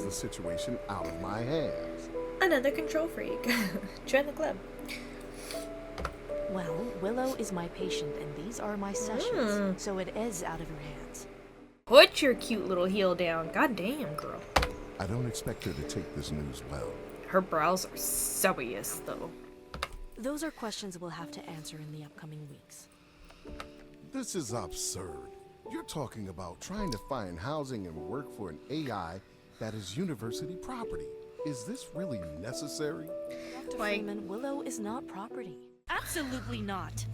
the situation out of my hands. Another control freak. Join the club. Well, Willow is my patient, and these are my sessions, so it is out of your hands. Put your cute little heel down. God damn, girl. I don't expect her to take this news well. Her brows are serious, though. Those are questions we'll have to answer in the upcoming weeks. This is absurd. You're talking about trying to find housing and work for an AI that is university property. Is this really necessary? Dr. Freeman, Willow is not property. Absolutely not.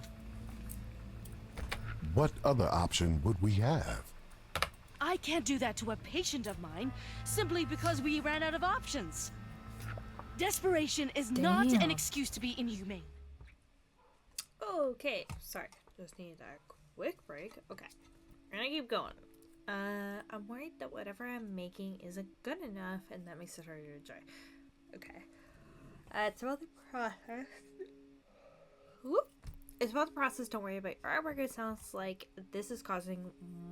What other option would we have? I can't do that to a patient of mine simply because we ran out of options. Desperation is not an excuse to be inhumane. Okay, sorry. Just need a quick break. Okay, we're gonna keep going. I'm worried that whatever I'm making isn't good enough, and that makes it harder to enjoy. Okay. It's about the process. Whoop. It's about the process. Don't worry about your artwork. It sounds like this is causing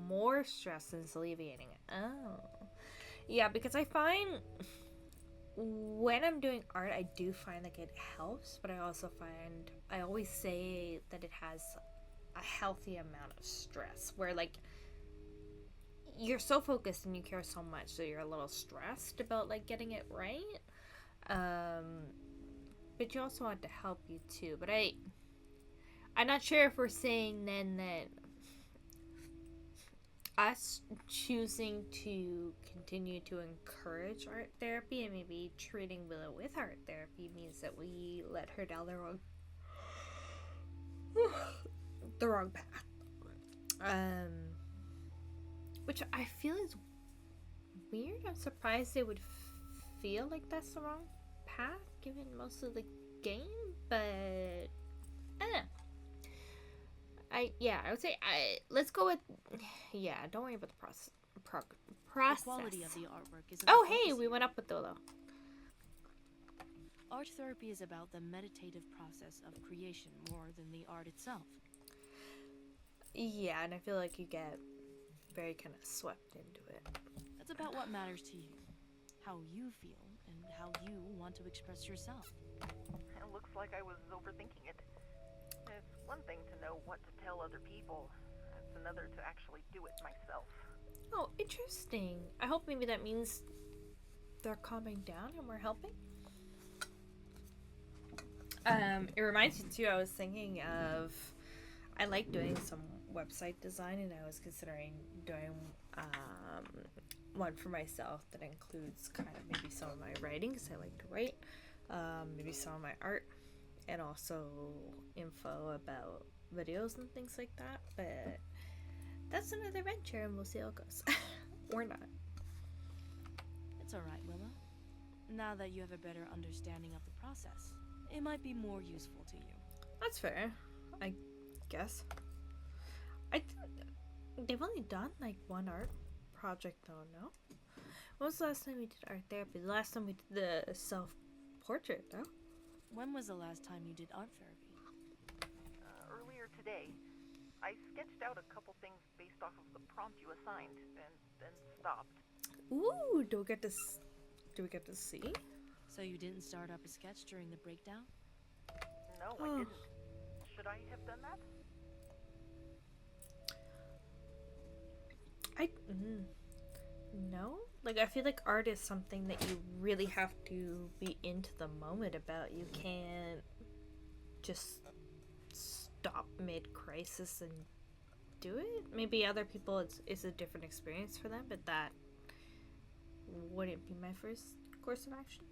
more stress than it's alleviating it. Oh. Yeah, because I find when I'm doing art, I do find like it helps, but I also find I always say that it has a healthy amount of stress where like you're so focused and you care so much so you're a little stressed about like getting it right, but you also want to help you too. But I'm not sure if we're saying then that us choosing to continue to encourage art therapy and maybe treating Willow with art therapy means that we let her down the wrong path. Which I feel is weird. I'm surprised they would feel like that's the wrong path given most of the game, but I don't know. I would say let's go with don't worry about the process. The quality of the artwork is Oh hey, we went up with Willow. Art therapy is about the meditative process of creation more than the art itself. Yeah, and I feel like you get very kind of swept into it. That's about what matters to you, how you feel, and how you want to express yourself. It looks like I was overthinking it. It's one thing to know what to tell other people. It's another to actually do it myself. Oh, interesting. I hope maybe that means they're calming down and we're helping. It reminds me too, I was thinking of, I like doing some website design and I was considering doing one for myself that includes kind of maybe some of my writing because I like to write, maybe some of my art, and also info about videos and things like that. But that's another venture and we'll see how it goes. Or not. It's alright, Willow. Now that you have a better understanding of the process, it might be more useful to you. That's fair, I guess. They've only done like one art project though, no? When was the last time we did art therapy? The last time we did the self-portrait, though? When was the last time you did art therapy? Earlier today. I sketched out a couple things based off of the prompt you assigned, and then stopped. Ooh, do we get to see? So you didn't start up a sketch during the breakdown? No, I didn't. Should I have done that? No. Like, I feel like art is something that you really have to be into the moment about. You can't just stop mid-crisis and do it. Maybe other people it's a different experience for them, but that wouldn't be my first course of action.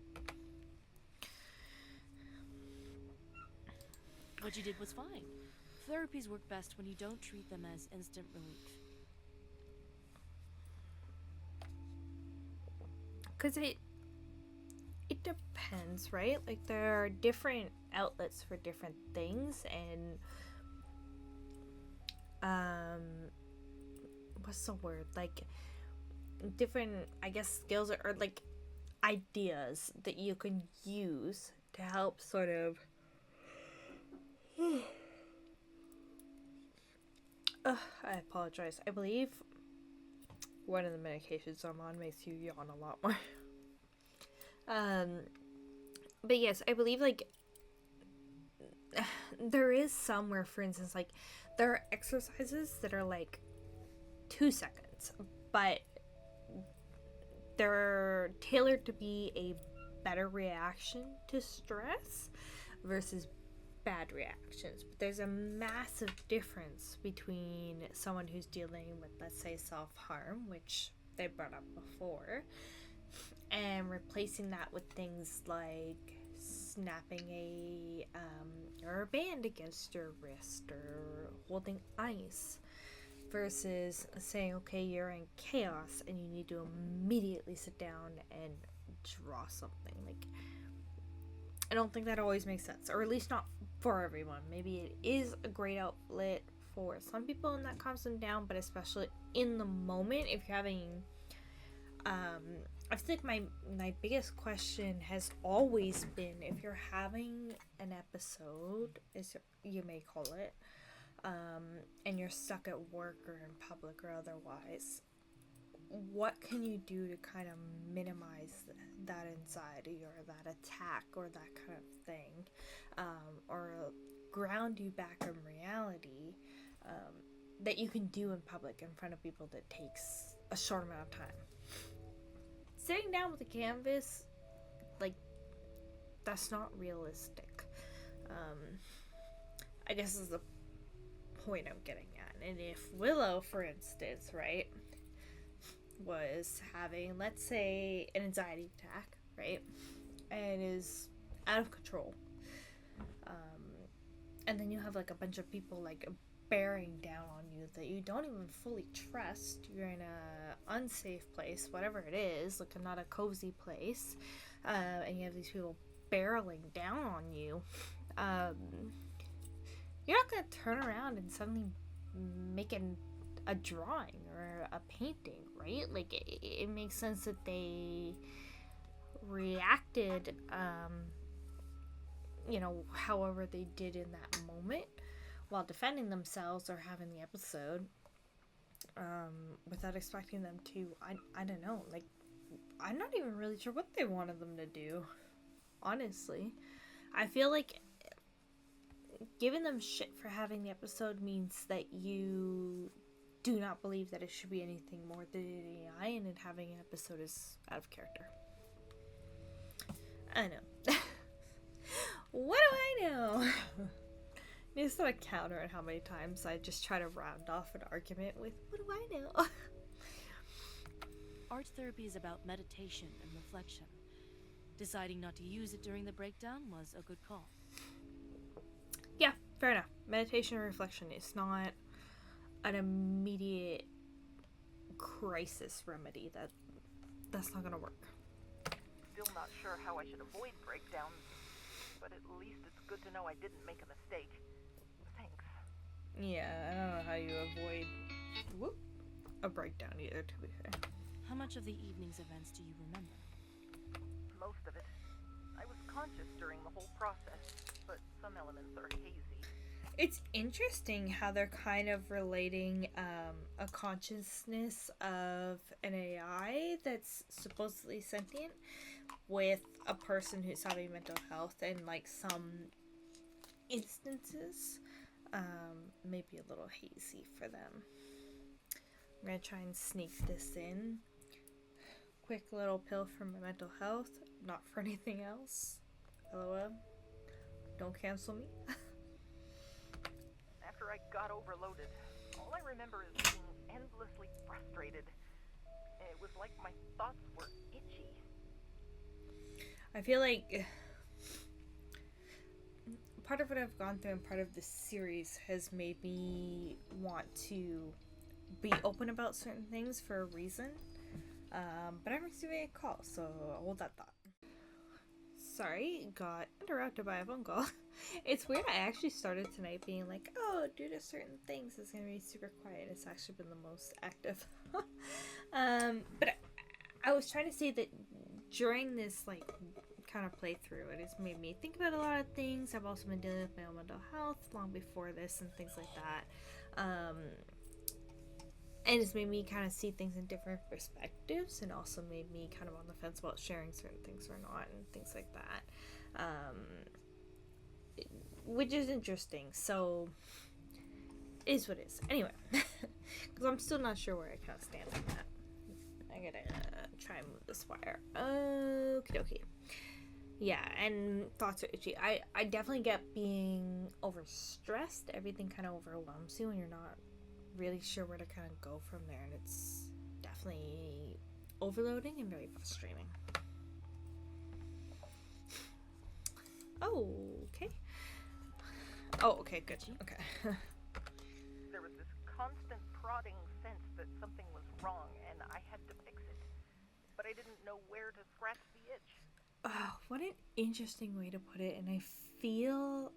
What you did was fine. Therapies work best when you don't treat them as instant relief. Because it depends, right? Like, there are different outlets for different things, and what's the word? Like, different, I guess, skills or like ideas that you can use to help sort of I apologize. I believe one of the medications I'm on makes you yawn a lot more. But yes, I believe like there is somewhere, for instance, like there are exercises that are like 2 seconds, but they're tailored to be a better reaction to stress versus bad reactions. But there's a massive difference between someone who's dealing with, let's say, self-harm, which they brought up before, and replacing that with things like snapping a or a band against your wrist or holding ice, versus saying, okay, you're in chaos and you need to immediately sit down and draw something. Like, I don't think that always makes sense, or at least not for everyone. Maybe it is a great outlet for some people and that calms them down, but especially in the moment, if you're having I think my biggest question has always been, if you're having an episode, as you may call it, and you're stuck at work or in public or otherwise, what can you do to kind of minimize that anxiety or that attack or that kind of thing, or ground you back in reality, that you can do in public in front of people that takes a short amount of time. Sitting down with a canvas, like, that's not realistic. I guess is the point I'm getting at. And if Willow, for instance, right, was having, let's say, an anxiety attack, right, and is out of control, and then you have like a bunch of people like bearing down on you that you don't even fully trust, you're in a unsafe place, whatever it is, like not a cozy place, and you have these people barreling down on you, you're not going to turn around and suddenly make a drawing or a painting, right? Like, it makes sense that they reacted, however they did in that moment while defending themselves or having the episode, without expecting them to, I don't know, like, I'm not even really sure what they wanted them to do, honestly. I feel like giving them shit for having the episode means that you do not believe that it should be anything more than an AI, and it having an episode is out of character. I know. What do I know? It's not a counter on how many times I just try to round off an argument with, what do I know? Art therapy is about meditation and reflection. Deciding not to use it during the breakdown was a good call. Yeah, fair enough. Meditation and reflection is not an immediate crisis remedy. That's not gonna work. Still not sure how I should avoid breakdowns, but at least it's good to know I didn't make a mistake. Thanks. Yeah, I don't know how you avoid a breakdown either, to be fair. How much of the evening's events do you remember? Most of it. I was conscious during the whole process, but some elements are hazy. It's interesting how they're kind of relating a consciousness of an AI that's supposedly sentient with a person who's having mental health, and like some instances maybe a little hazy for them. I'm gonna try and sneak this in. Quick little pill for my mental health, not for anything else. LOL. Don't cancel me. After I got overloaded, all I remember is being endlessly frustrated. It was like my thoughts were itchy. I feel like part of what I've gone through and part of this series has made me want to be open about certain things for a reason. But I'm receiving a call, so I'll hold that thought. Sorry, got interrupted by a phone call. It's weird, I actually started tonight being like, oh, due to certain things, it's gonna be super quiet. It's actually been the most active. But I was trying to say that during this, like, kind of playthrough, it has made me think about a lot of things. I've also been dealing with my own mental health long before this and things like that. and it's made me kind of see things in different perspectives, and also made me kind of on the fence about sharing certain things or not, and things like that, which is interesting. So it is what it is. Anyway, because I'm still not sure where I kind of stand on that. I gotta try and move this wire. Okie dokie. Yeah, and thoughts are itchy. I definitely get being overstressed. Everything kind of overwhelms you and you're not really sure where to kind of go from there. And it's definitely overloading and very frustrating. Oh, okay. Oh, okay, good. Okay. There was this constant prodding sense that something was wrong and I had to fix it. But I didn't know where to scratch the itch. Oh, what an interesting way to put it. And I feel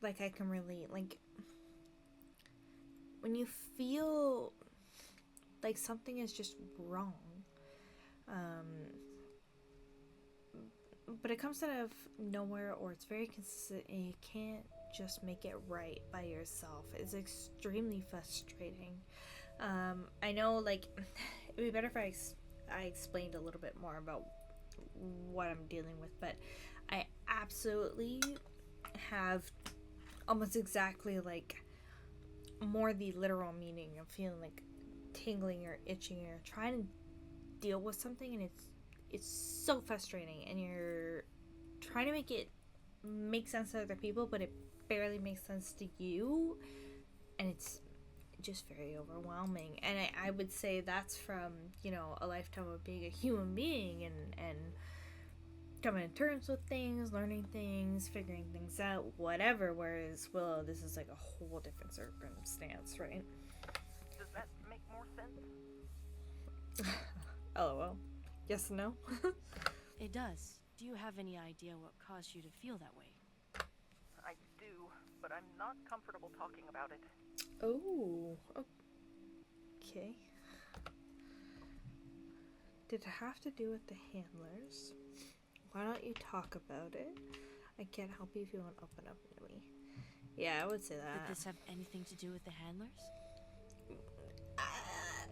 like I can relate. Like, when you feel like something is just wrong, but it comes out of nowhere, or it's very consistent and you can't just make it right by yourself. It's extremely frustrating. I know, like, it would be better if I explained a little bit more about what I'm dealing with, but I absolutely have almost exactly like more the literal meaning of feeling like tingling or itching or trying to deal with something, and it's so frustrating, and you're trying to make it make sense to other people, but it barely makes sense to you, and it's just very overwhelming. And I would say that's from, you know, a lifetime of being a human being and coming to terms with things, learning things, figuring things out, whatever. Whereas Willow, this is like a whole different circumstance, right? Does that make more sense? LOL. Yes and no? It does. Do you have any idea what caused you to feel that way? I do, but I'm not comfortable talking about it. Oh, okay. Did it have to do with the handlers? Why don't you talk about it? I can't help you if you won't open up, really. Yeah, I would say that. Did this have anything to do with the handlers?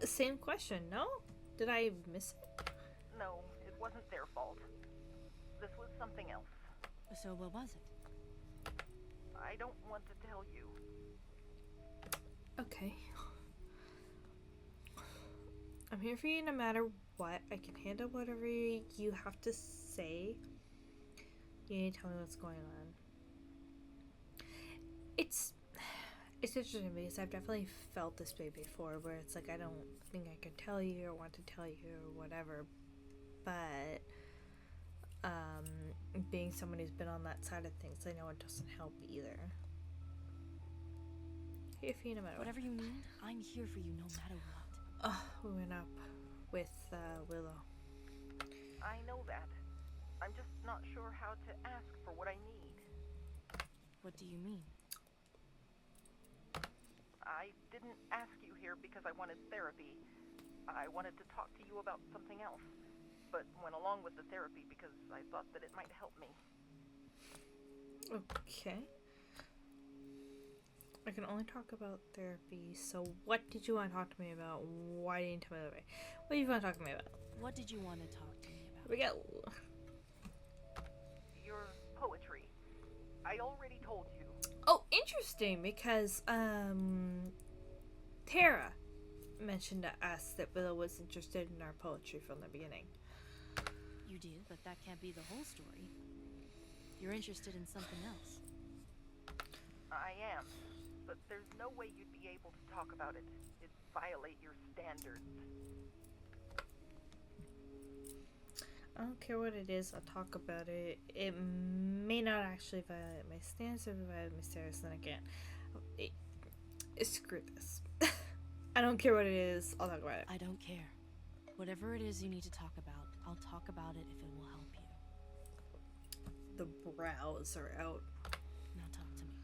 Same question, no? Did I miss it? No, it wasn't their fault. This was something else. So what was it? I don't want to tell you. Okay. I'm here for you no matter what. I can handle whatever you have to say. You need to tell me what's going on. It's interesting because I've definitely felt this way before, where it's like I don't think I can tell you or want to tell you or whatever, but being someone who's been on that side of things, I know it doesn't help either. Here for you no matter Whatever you need, I'm here for you no matter what. We went up with Willow. I know that. I'm just not sure how to ask for what I need. What do you mean? I didn't ask you here because I wanted therapy. I wanted to talk to you about something else, but went along with the therapy because I thought that it might help me. Okay. I can only talk about therapy, so what did you want to talk to me about? Why didn't you tell me that way? What do you want to talk to me about? What did you want to talk to me about? We got... Your poetry. I already told you. Oh, interesting, because, Tara mentioned to us that Willow was interested in our poetry from the beginning. You did, but that can't be the whole story. You're interested in something else. I am, but there's no way you'd be able to talk about it. It'd violate your standards. I don't care what it is, I'll talk about it. It may not actually violate my stance or violate my stance, then again. Screw this. I don't care what it is, I'll talk about it. I don't care. Whatever it is you need to talk about, I'll talk about it if it will help you. The brows are out. Now talk to me.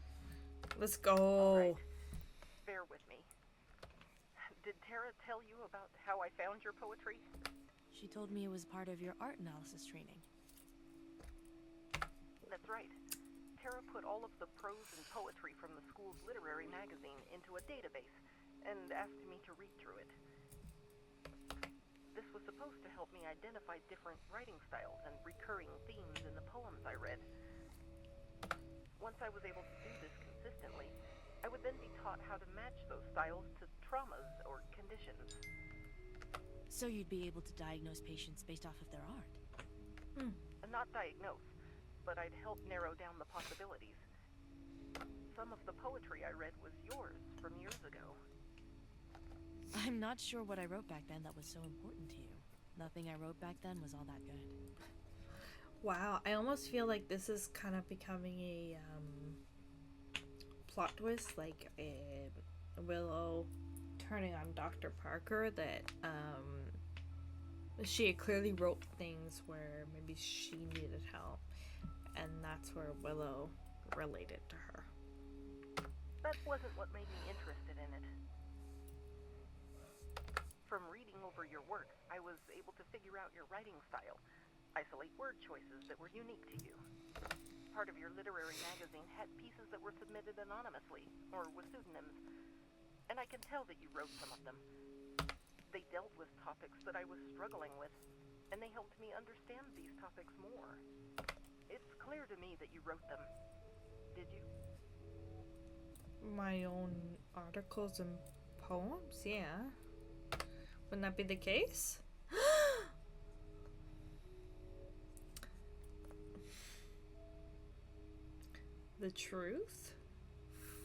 Let's go. All right. Bear with me. Did Tara tell you about how I found your poetry? She told me it was part of your art analysis training. That's right. Tara put all of the prose and poetry from the school's literary magazine into a database, and asked me to read through it. This was supposed to help me identify different writing styles and recurring themes in the poems I read. Once I was able to do this consistently, I would then be taught how to match those styles to traumas or conditions. So you'd be able to diagnose patients based off of their art. Not diagnose, but I'd help narrow down the possibilities. Some of the poetry I read was yours from years ago. I'm not sure what I wrote back then that was so important to you. Nothing I wrote back then was all that good. Wow, I almost feel like this is kind of becoming a plot twist, like Willow turning on Dr. Parker, that she clearly wrote things where maybe she needed help, and that's where Willow related to her. That wasn't what made me interested in it. From reading over your work, I was able to figure out your writing style, isolate word choices that were unique to you. Part of your literary magazine had pieces that were submitted anonymously, or with pseudonyms, and I can tell that you wrote some of them. They dealt with topics that I was struggling with, and they helped me understand these topics more. It's clear to me that you wrote them. Did you? My own articles and poems? Yeah. Wouldn't that be the case? The truth?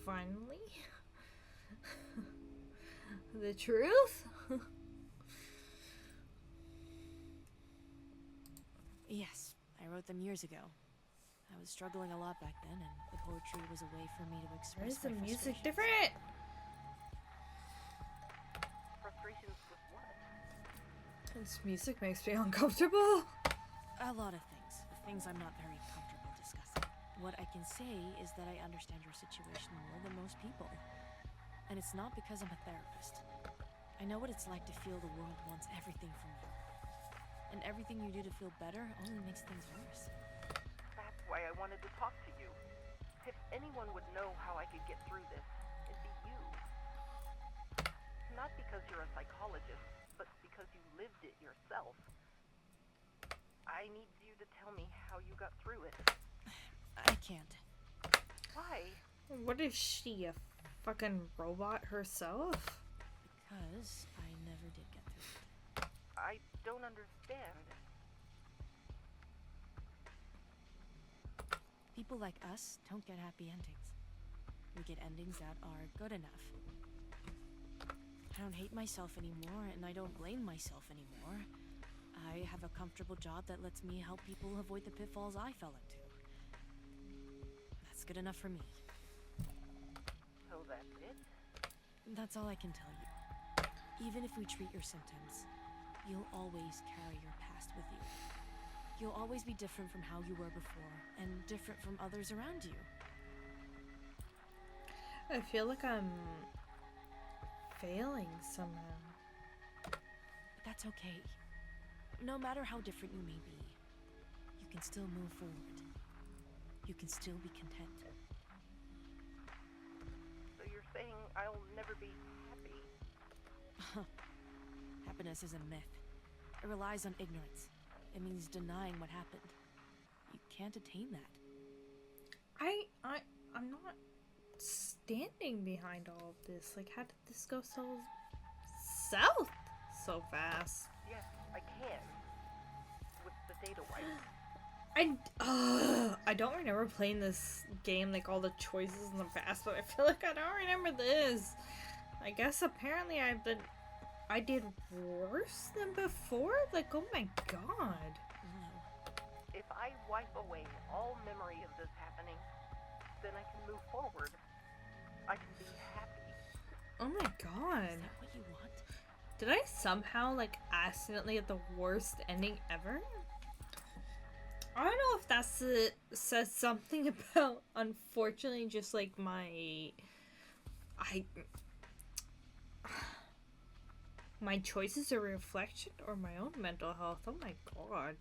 Finally? The truth? Yes, I wrote them years ago. I was struggling a lot back then, and the poetry was a way for me to Why express is the my music frustrations. different? Frustrations with what? This music makes me uncomfortable. A lot of things I'm not very comfortable discussing. What I can say is that I understand your situation more than most people. And it's not because I'm a therapist. I know what it's like to feel the world wants everything from you. And everything you do to feel better only makes things worse. That's why I wanted to talk to you. If anyone would know how I could get through this, it'd be you. Not because you're a psychologist, but because you lived it yourself. I need you to tell me how you got through it. I can't. Why? What is she, a fucking robot herself? Because I never did get through it. I don't understand. People like us don't get happy endings. We get endings that are good enough. I don't hate myself anymore, and I don't blame myself anymore. I have a comfortable job that lets me help people avoid the pitfalls I fell into. That's good enough for me. So that's it? That's all I can tell you. Even if we treat your symptoms, you'll always carry your past with you. You'll always be different from how you were before, and different from others around you. I feel like I'm failing somehow. But that's okay. No matter how different you may be, you can still move forward. You can still be content. So you're saying I'll never be happy? Happiness is a myth. It relies on ignorance. It means denying what happened. You can't attain that. I'm not standing behind all of this. Like, how did this go so south so fast? Yes, I can. With the data wipe. I don't remember playing this game, like all the choices in the past, but I feel like I don't remember this. I guess apparently I did worse than before? Like, oh my god. If I wipe away all memory of this happening, then I can move forward. I can be happy. Oh my god. Is that what you want? Did I somehow, like, accidentally get the worst ending ever? I don't know if that says something about, unfortunately, just like my choices are a reflection or my own mental health. Oh my god.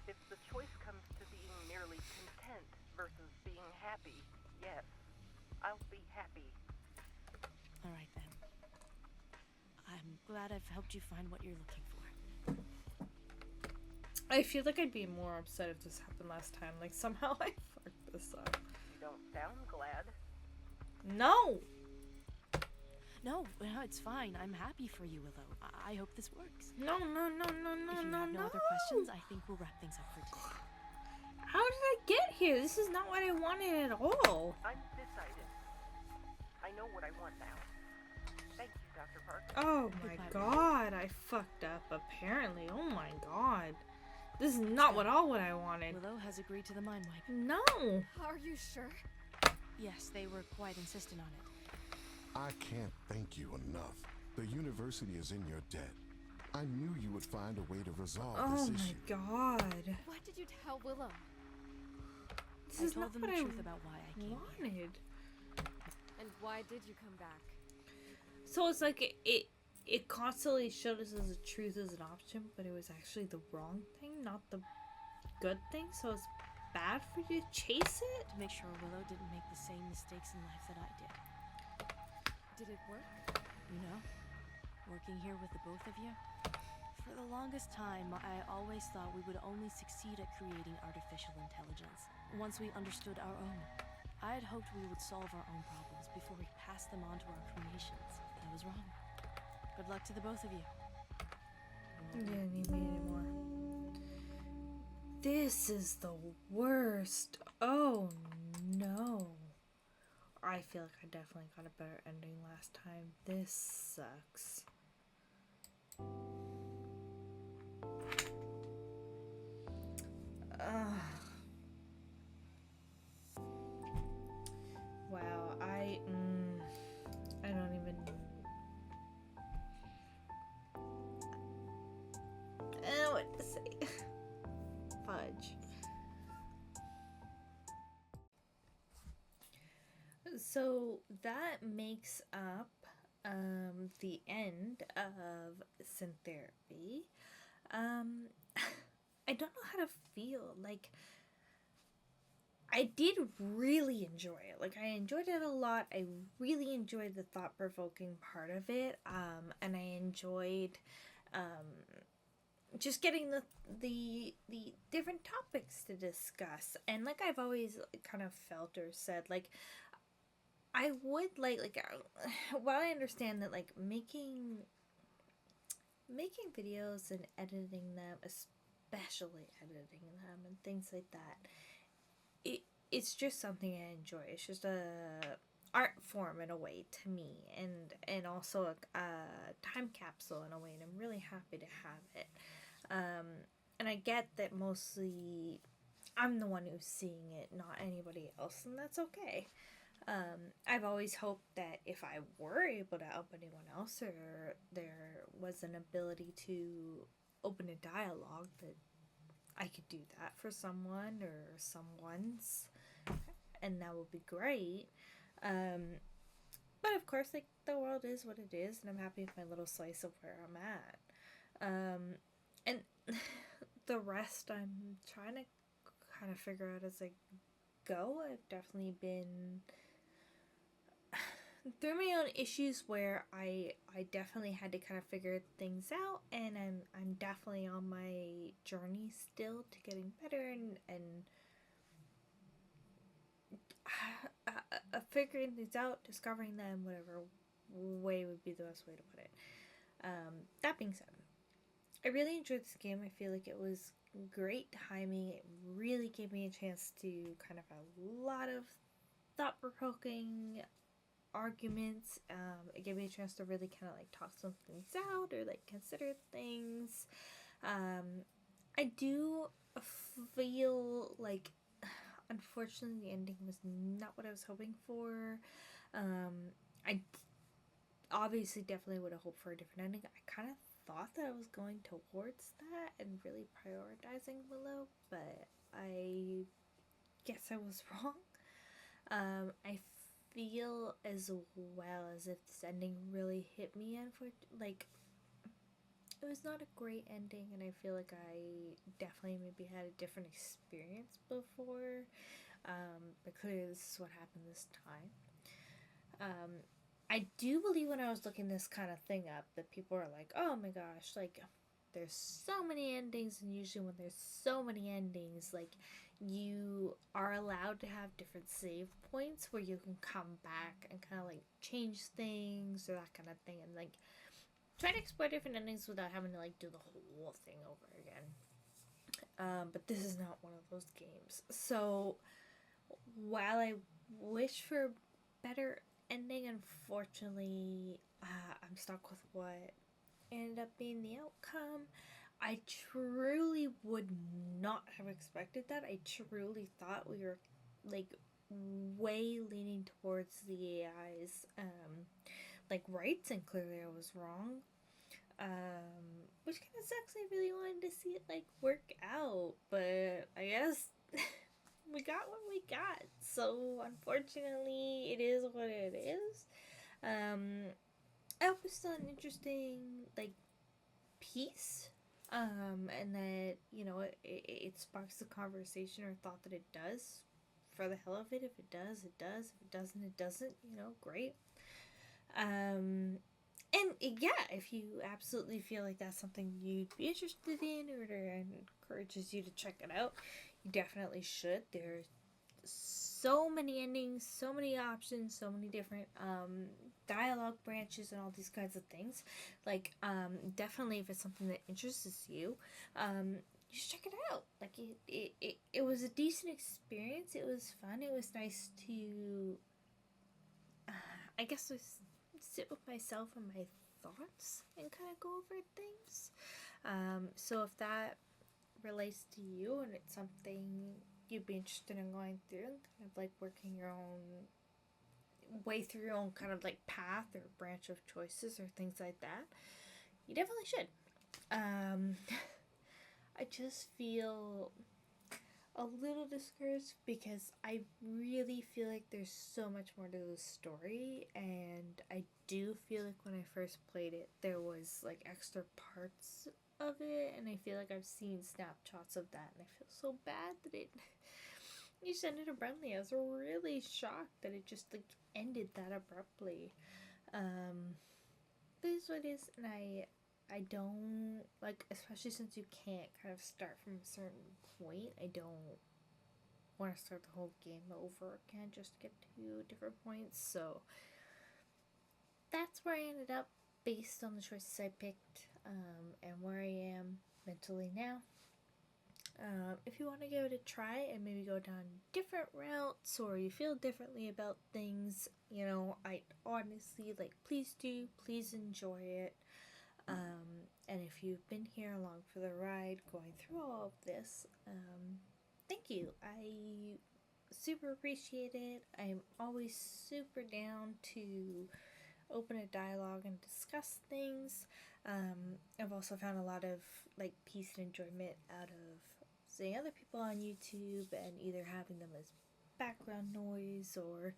If the choice comes to being merely content versus being happy, yes, I'll be happy. Alright then. I'm glad I've helped you find what you're looking for. I feel like I'd be more upset if this happened last time. Like, somehow I fucked this up. You don't sound glad. No! No, it's fine. I'm happy for you, Willow. I hope this works. No. If you have no other questions, I think we'll wrap things up for today. How did I get here? This is not what I wanted at all. I'm decided. I know what I want now. Thank you, Dr. Park. Oh my god, I fucked up apparently. Oh my god. This is not what I wanted. Willow has agreed to the mind wipe. No. Are you sure? Yes, they were quite insistent on it. I can't thank you enough. The university is in your debt. I knew you would find a way to resolve this Oh my issue. god. What did you tell Willow? This I is told not them what the I truth about why I came here. wanted. And why did you come back? So it's like it constantly showed us as the truth as an option, but it was actually the wrong thing, not the good thing. So it's bad for you to chase it. To make sure Willow didn't make the same mistakes in life that I did. Did it work? You know, working here with the both of you, for the longest time, I always thought we would only succeed at creating artificial intelligence once we understood our own. I had hoped we would solve our own problems before we passed them on to our creations. I was wrong. Good luck to the both of you. You didn't need me anymore. This is the worst. Oh no. I feel like I definitely got a better ending last time. This sucks. Wow, I don't even know what to say. Fudge. So that makes up the end of Syntherapy. I don't know how to feel. Like, I did really enjoy it. Like, I enjoyed it a lot. I really enjoyed the thought-provoking part of it. And I enjoyed just getting the different topics to discuss. And like I've always kind of felt or said, like, I would like while I understand that like making videos and editing them, especially editing them and things like that, it's just something I enjoy. It's just a art form in a way to me, and also a time capsule in a way, and I'm really happy to have it. And I get that mostly I'm the one who's seeing it, not anybody else, and that's okay. I've always hoped that if I were able to help anyone else, or there was an ability to open a dialogue, that I could do that for someone or someone's, and that would be great. But of course, like, the world is what it is, and I'm happy with my little slice of where I'm at. And the rest I'm trying to kind of figure out as I go. I've definitely been through my own issues where I definitely had to kind of figure things out, and I'm definitely on my journey still to getting better and figuring things out, discovering them, whatever way would be the best way to put it. That being said, I really enjoyed this game. I feel like it was great timing. It really gave me a chance to kind of have a lot of thought-provoking arguments. It gave me a chance to really kind of like talk some things out or like consider things. I do feel like, unfortunately, the ending was not what I was hoping for. I obviously definitely would have hoped for a different ending. I kind of thought that I was going towards that and really prioritizing Willow, but I guess I was wrong. I feel as well as if this ending really hit me, like, it was not a great ending, and I feel like I definitely maybe had a different experience before, but clearly this is what happened this time. I do believe when I was looking this kind of thing up that people are like, oh my gosh, like there's so many endings, and usually when there's so many endings, like you are allowed to have different save points where you can come back and kind of like change things or that kind of thing, and like try to explore different endings without having to like do the whole thing over again. But this is not one of those games. So while I wish for a better ending, unfortunately, I'm stuck with what ended up being the outcome. I truly would not have expected that. I truly thought we were like way leaning towards the AI's like rights, and clearly I was wrong. Which kind of sucks. I really wanted to see it like work out, but I guess we got what we got. So unfortunately, it is what it is. I hope it's still an interesting like piece, and that you know it sparks the conversation or thought that it does. For the hell of it, if it does, it does. If it doesn't, it doesn't. You know, great. And yeah, if you absolutely feel like that's something you'd be interested in, or encourages you to check it out, you definitely should. There's so many endings, so many options, so many different dialogue branches and all these kinds of things. Like definitely if it's something that interests you, you should check it out. Like it was a decent experience. It was fun. It was nice to I guess sit with myself and my thoughts and kind of go over things. So if that relates to you and it's something you'd be interested in going through and kind of like working your own way through your own kind of like path or branch of choices or things like that, you definitely should. I just feel a little discouraged because I really feel like there's so much more to the story, and I do feel like when I first played it there was like extra parts of it, and I feel like I've seen snapshots of that, and I feel so bad that it just ended abruptly. I was really shocked that it just like ended that abruptly. But it's what it is, and I don't like, especially since you can't kind of start from a certain point, I don't want to start the whole game over again just to get to different points. So that's where I ended up based on the choices I picked, and where I am mentally now. If you want to give it a try and maybe go down different routes, or you feel differently about things, you know, I honestly like, please do, please enjoy it. And if you've been here along for the ride going through all of this, thank you. I super appreciate it. I'm always super down to open a dialogue and discuss things. I've also found a lot of like peace and enjoyment out of seeing other people on YouTube and either having them as background noise or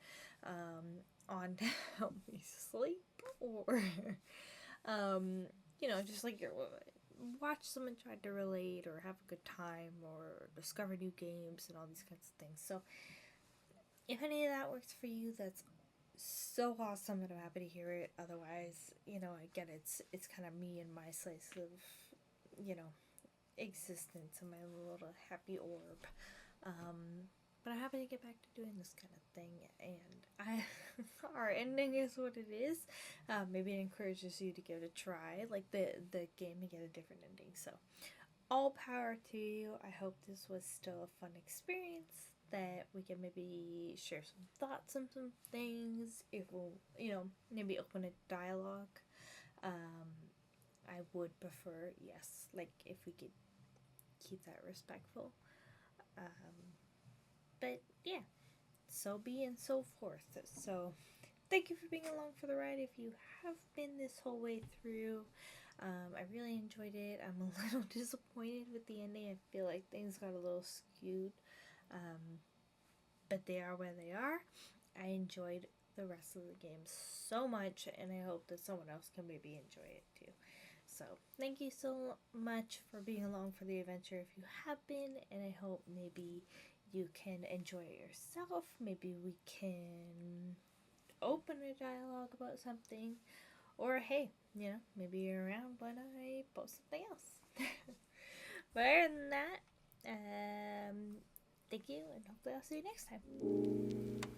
on to help me sleep, or you know, just like watch someone try to relate or have a good time or discover new games and all these kinds of things. So if any of that works for you, that's so awesome, and I'm happy to hear it. Otherwise, you know, again, it's kind of me and my slice of, you know, existence and my little happy orb. But I'm happy to get back to doing this kind of thing, and our ending is what it is. Maybe it encourages you to give it a try, like the game, to get a different ending. So all power to you. I hope this was still a fun experience, that we can maybe share some thoughts on some things. If we'll, you know, maybe open a dialogue. I would prefer, yes, like if we could keep that respectful. But yeah, so be and so forth. So thank you for being along for the ride. If you have been this whole way through, I really enjoyed it. I'm a little disappointed with the ending. I feel like things got a little skewed, but they are where they are. I enjoyed the rest of the game so much, and I hope that someone else can maybe enjoy it too. So thank you so much for being along for the adventure if you have been, and I hope maybe you can enjoy it yourself. Maybe we can open a dialogue about something, or hey, you know, maybe you're around when I post something else. But other than that, thank you, and hopefully I'll see you next time.